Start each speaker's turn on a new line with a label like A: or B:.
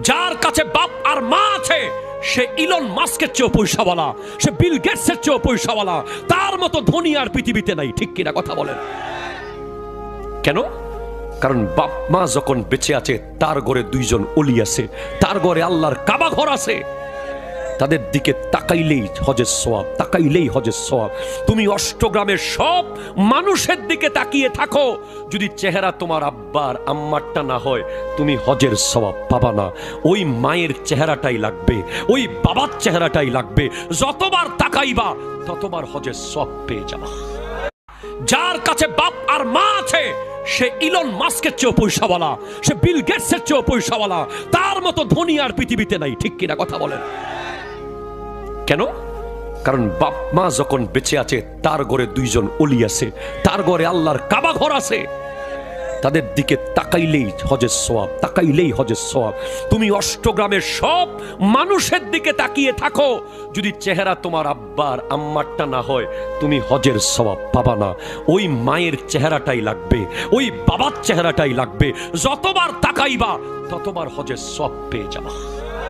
A: যার কাছে বাপ আর মা আছে সে ইলন মাস্কের চেয়েও পয়সাওয়ালা, সে বিল গেটসের চেয়েও পয়সাওয়ালা, তার মতো ধনী আর পৃথিবীতে নাই। ঠিক কিনা কথা বলেন? কেন? কারণ বাপ মা যখন বেঁচে আছে তার ঘরে দুইজন ওলি আছে, তার ঘরে আল্লাহর কাবা ঘর আছে। তাদের দিকে তাকাইলেই হজের সওয়াব, তাকাইলেই হজের সওয়াব। তুমি অষ্টগ্রামের সব মানুষের দিকে তাকিয়ে থাকো, যদি চেহারা তোমার আব্বার আম্মারটা না হয় তুমি হজের সওয়াব পাবা না। ওই মায়ের চেহারাটাই লাগবে, ওই বাবার চেহারাটাই লাগবে। যতবার তাকাইবা ততবার হজের সওয়াব পেয়ে যাবা। যার কাছে বাপ আর মা আছে সে ইলন মাস্কের চেয়েও পয়সাওয়ালা, সে বিল গেটসের চেয়েও পয়সাওয়ালা, তার মতো ধনী আর পৃথিবীতে নাই। ঠিক কিনা কথা বলেন? কেন? কারণ বাপ মা যখন বেঁচে আছে তার ঘরে দুইজন ওলি আছে, তার ঘরে আল্লাহর কাবা ঘর আছে। তাদের দিকে তাকাইলেই হজের সওয়াব, তাকাইলেই হজের সওয়াব। তুমি অষ্টগ্রামের সব মানুষের দিকে তাকিয়ে থাকো, যদি চেহারা তোমার আব্বার আম্মারটা না হয় তুমি হজের সওয়াব পাবা না। ওই মায়ের চেহারাটাই লাগবে, ওই বাবার চেহারাটাই লাগবে। যতবার তাকাইবা ততবার হজের সওয়াব পেয়ে যাবা।